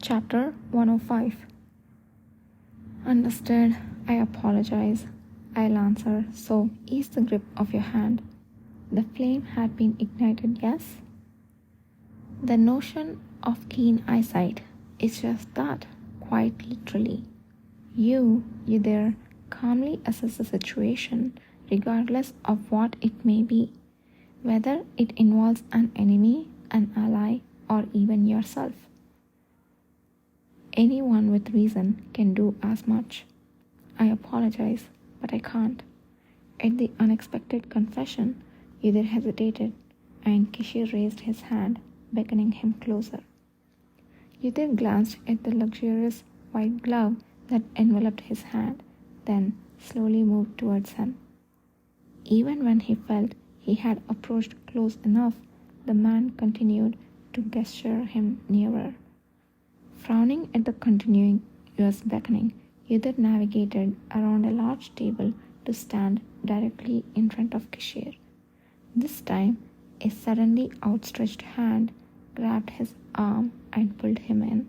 Chapter 105. Understood. I apologize. I'll answer. So, ease the grip of your hand. The flame had been ignited, yes? The notion of keen eyesight is just that, quite literally. You there, calmly assess the situation, regardless of what it may be, whether it involves an enemy, an ally, or even yourself. Anyone with reason can do as much. I apologize, but I can't. At the unexpected confession, Yudhir hesitated, and Kishir raised his hand, beckoning him closer. Yudhir glanced at the luxurious white glove that enveloped his hand, then slowly moved towards him. Even when he felt he had approached close enough, the man continued to gesture him nearer. Frowning at the continuous beckoning, Yudhir navigated around a large table to stand directly in front of Kishir. This time, a suddenly outstretched hand grabbed his arm and pulled him in.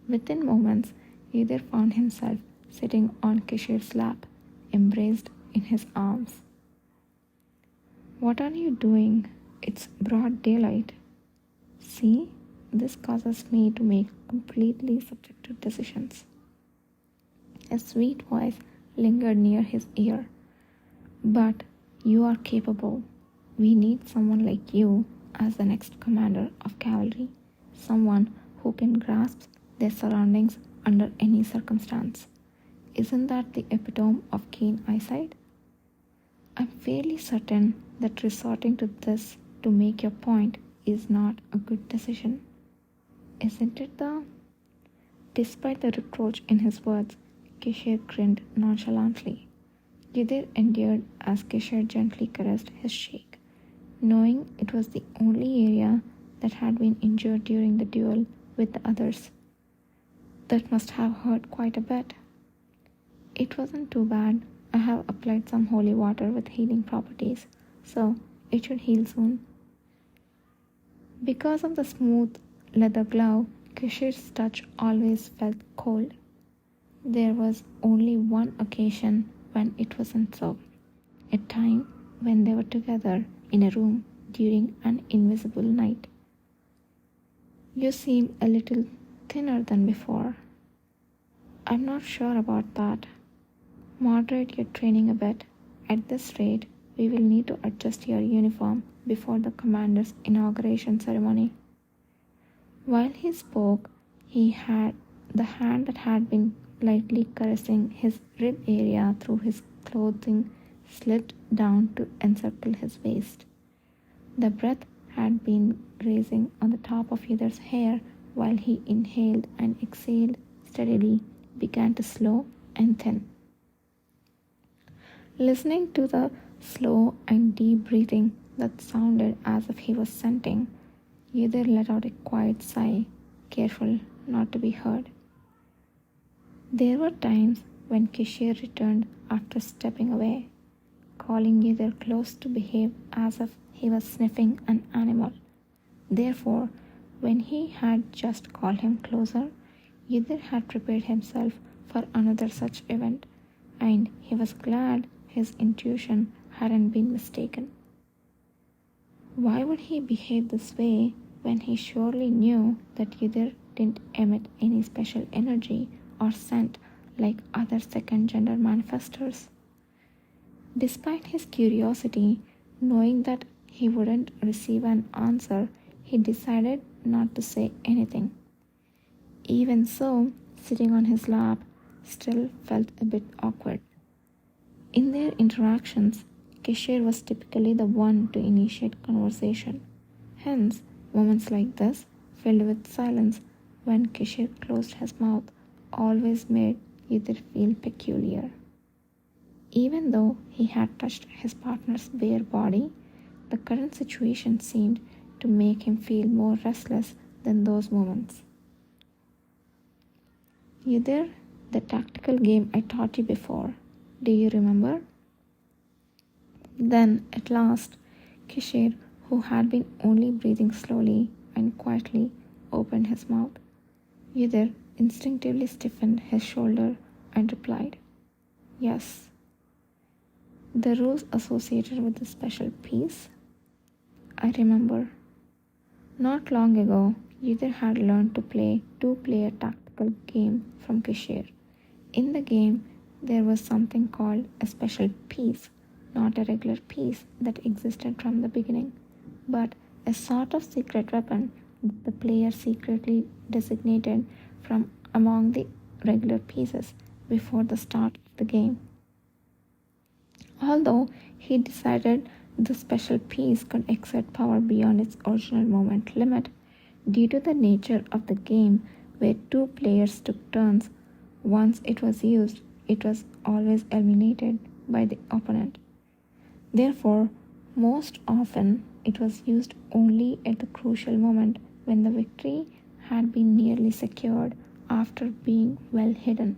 Within moments, Yudhir found himself sitting on Kishir's lap, embraced in his arms. "What are you doing? It's broad daylight." "See? This causes me to make completely subjective decisions." A sweet voice lingered near his ear. "But you are capable. We need someone like you as the next commander of cavalry, someone who can grasp their surroundings under any circumstance. Isn't that the epitome of keen eyesight? I'm fairly certain that resorting to this to make your point is not a good decision. Isn't it though?" Despite the reproach in his words, Kishir grinned nonchalantly. Yudhir endured as Kishir gently caressed his cheek, knowing it was the only area that had been injured during the duel with the others. That must have hurt quite a bit. "It wasn't too bad. I have applied some holy water with healing properties, so it should heal soon." Because of the smooth leather glove, Kishir's touch always felt cold. There was only one occasion when it wasn't so. A time when they were together in a room during an invisible night. "You seem a little thinner than before." "I'm not sure about that. Moderate your training a bit. At this rate, we will need to adjust your uniform before the commander's inauguration ceremony." While he spoke, he had the hand that had been lightly caressing his rib area through his clothing slipped down to encircle his waist. The breath had been grazing on the top of Yudhir's hair while he inhaled and exhaled steadily, began to slow and thin. Listening to the slow and deep breathing that sounded as if he was scenting, Yudhir let out a quiet sigh, careful not to be heard. There were times when Kishir returned after stepping away, calling Yudhir close to behave as if he was sniffing an animal. Therefore, when he had just called him closer, Yudhir had prepared himself for another such event, and he was glad his intuition hadn't been mistaken. Why would he behave this way when he surely knew that Yudhir didn't emit any special energy or scent like other second-gender manifestors? Despite his curiosity, knowing that he wouldn't receive an answer, he decided not to say anything. Even so, sitting on his lap still felt a bit awkward. In their interactions, Kishir was typically the one to initiate conversation. Hence, moments like this, filled with silence when Kishir closed his mouth, always made Yudhir feel peculiar. Even though he had touched his partner's bare body, the current situation seemed to make him feel more restless than those moments. "Yudhir, the tactical game I taught you before, do you remember?" Then, at last, Kishir, who had been only breathing slowly and quietly, opened his mouth. Yether instinctively stiffened his shoulder and replied, "Yes." "The rules associated with the special piece?" "I remember. Not long ago, Yether had learned to play two-player tactical game from Kishir. In the game, there was something called a special piece, not a regular piece that existed from the beginning, but a sort of secret weapon that the player secretly designated from among the regular pieces before the start of the game. Although he decided the special piece could exert power beyond its original movement limit, due to the nature of the game where two players took turns, once it was used, it was always eliminated by the opponent. Therefore, most often it was used only at the crucial moment when the victory had been nearly secured after being well hidden.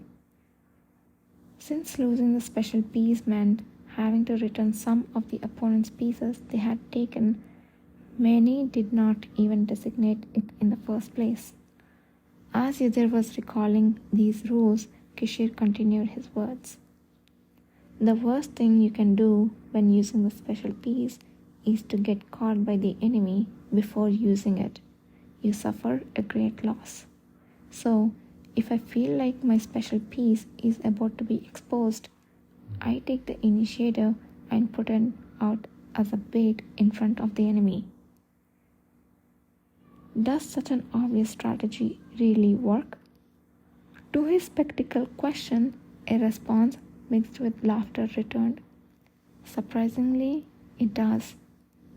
Since losing the special piece meant having to return some of the opponent's pieces they had taken, many did not even designate it in the first place. As Yether was recalling these rules, Kishir continued his words. "The worst thing you can do when using the special piece is to get caught by the enemy before using it. You suffer a great loss. So, if I feel like my special piece is about to be exposed, I take the initiative and put it out as a bait in front of the enemy." Does such an obvious strategy really work? To his spectacle question, a response mixed with laughter returned. Surprisingly, it does.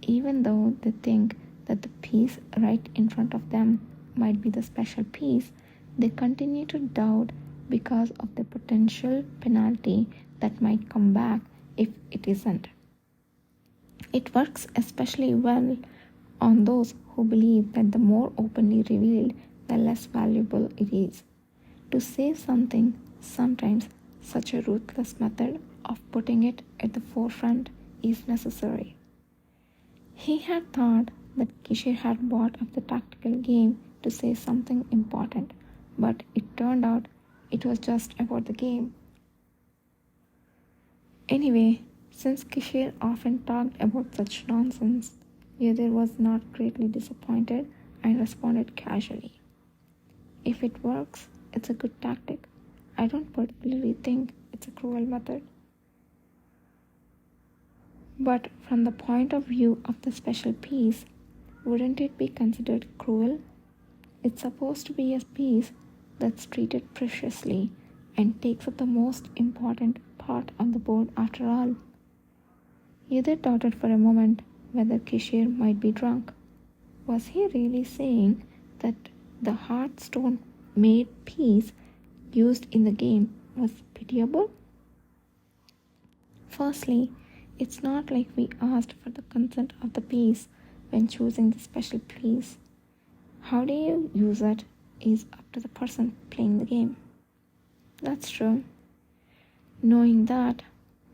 Even though they think that the piece right in front of them might be the special piece, they continue to doubt because of the potential penalty that might come back if it isn't. It works especially well on those who believe that the more openly revealed, the less valuable it is. To save something, sometimes such a ruthless method of putting it at the forefront is necessary. He had thought that Kishir had bought up the tactical game to say something important, but it turned out it was just about the game. Anyway, since Kishir often talked about such nonsense, Yether was not greatly disappointed and responded casually. "If it works, it's a good tactic. I don't particularly think it's a cruel method. But from the point of view of the special piece, wouldn't it be considered cruel? It's supposed to be a piece that's treated preciously and takes up the most important part on the board after all." Yether doubted for a moment whether Kishir might be drunk. Was he really saying that the hearthstone made piece used in the game was pitiable? Firstly, it's not like we asked for the consent of the piece when choosing the special piece. How do you use it is up to the person playing the game. That's true. Knowing that,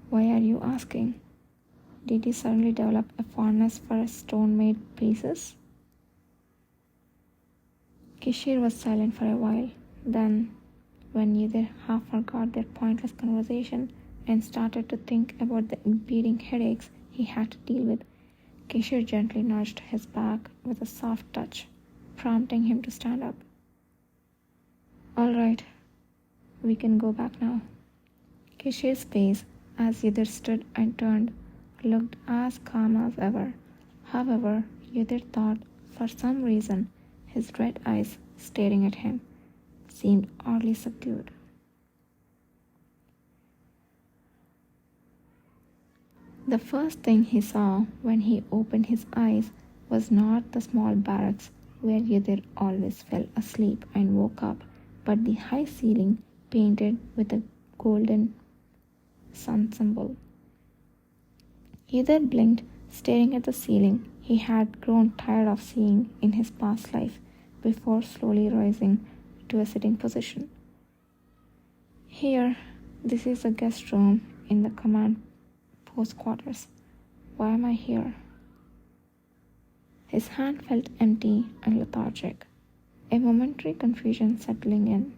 why are you asking? Did you suddenly develop a fondness for stone-made pieces? Kishir was silent for a while. Then, when Yether half forgot their pointless conversation and started to think about the impending headaches he had to deal with, Kishir gently nudged his back with a soft touch, prompting him to stand up. "All right, we can go back now." Kishir's face, as Yether stood and turned, looked as calm as ever. However, Yether thought, for some reason, his red eyes staring at him seemed oddly subdued. The first thing he saw when he opened his eyes was not the small barracks where Yether always fell asleep and woke up, but the high ceiling painted with a golden sun symbol. Yether blinked, staring at the ceiling he had grown tired of seeing in his past life, before slowly rising to a sitting position. "Here, this is a guest room in the command post quarters. Why am I here?" His hand felt empty and lethargic. a momentary confusion settling in.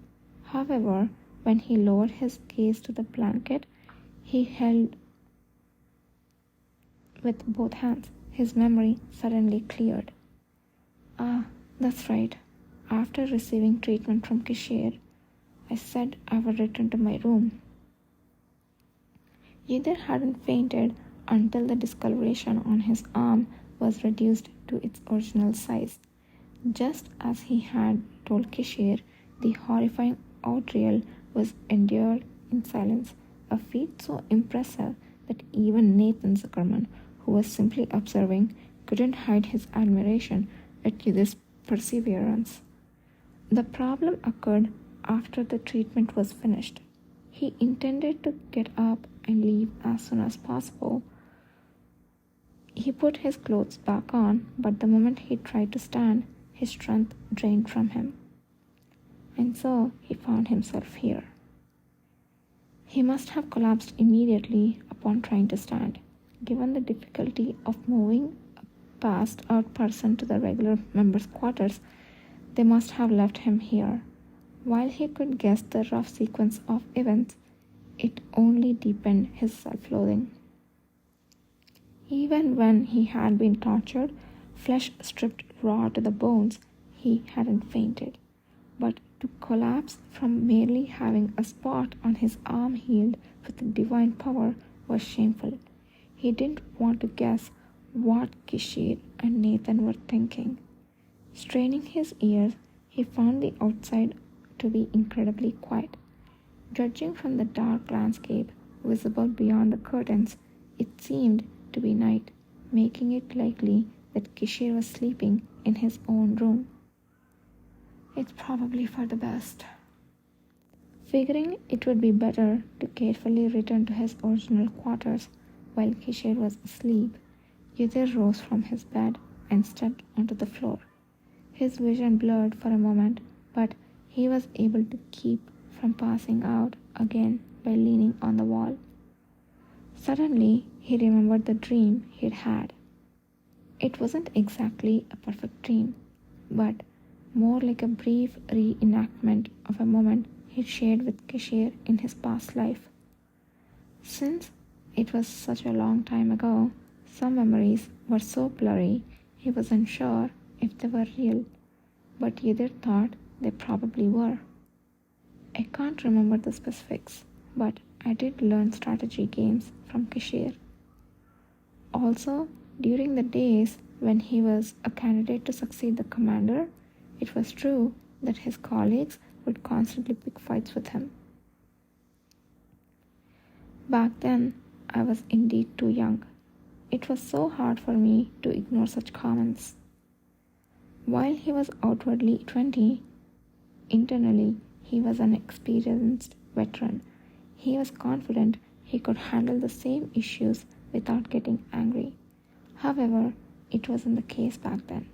However, when he lowered his gaze to the blanket he held with both hands, his memory suddenly cleared. Ah, that's right. After receiving treatment from Kishir, I said I would return to my room. Either hadn't fainted until the discoloration on his arm was reduced to its original size. Just as he had told Kishir, the horrifying ordeal was endured in silence, a feat so impressive that even Nathan Zuckerman, who was simply observing, couldn't hide his admiration at this perseverance. The problem occurred after the treatment was finished. He intended to get up and leave as soon as possible. He put his clothes back on, but the moment he tried to stand, his strength drained from him. And so he found himself here. He must have collapsed immediately upon trying to stand, given the difficulty of moving a passed out person to the regular members' quarters. They must have left him here. While he could guess the rough sequence of events, it only deepened his self-loathing. Even when he had been tortured, flesh stripped raw to the bones, he hadn't fainted. But to collapse from merely having a spot on his arm healed with divine power was shameful. He didn't want to guess what Kishir and Nathan were thinking. Straining his ears, he found the outside to be incredibly quiet. Judging from the dark landscape visible beyond the curtains, it seemed to be night, making it likely that Kishir was sleeping in his own room. It's probably for the best. Figuring it would be better to carefully return to his original quarters while Kishir was asleep, Yudhir rose from his bed and stepped onto the floor. His vision blurred for a moment, but he was able to keep from passing out again by leaning on the wall. Suddenly, he remembered the dream he'd had. It wasn't exactly a perfect dream, but more like a brief reenactment of a moment he'd shared with Kishir in his past life. Since it was such a long time ago, some memories were so blurry he wasn't sure if they were real, but either thought they probably were. I can't remember the specifics, but I did learn strategy games from Kishir. Also, during the days when he was a candidate to succeed the commander, it was true that his colleagues would constantly pick fights with him. Back then, I was indeed too young. It was so hard for me to ignore such comments. While he was outwardly 20, internally he was an experienced veteran. He was confident he could handle the same issues without getting angry. However, it wasn't the case back then.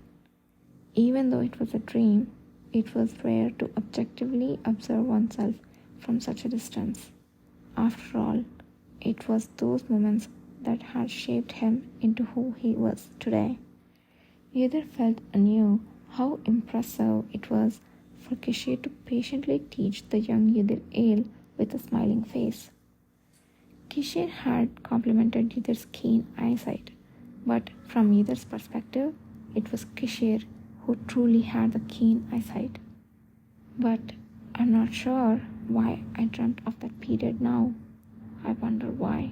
Even though it was a dream, it was rare to objectively observe oneself from such a distance. After all, it was those moments that had shaped him into who he was today. Yudhir felt anew how impressive it was for Kishir to patiently teach the young Yudhir ale with a smiling face. Kishir had complimented Yudhir's keen eyesight, but from Yudhir's perspective, it was Kishir who truly had the keen eyesight. But I'm not sure why I dreamt of that period now. I wonder why.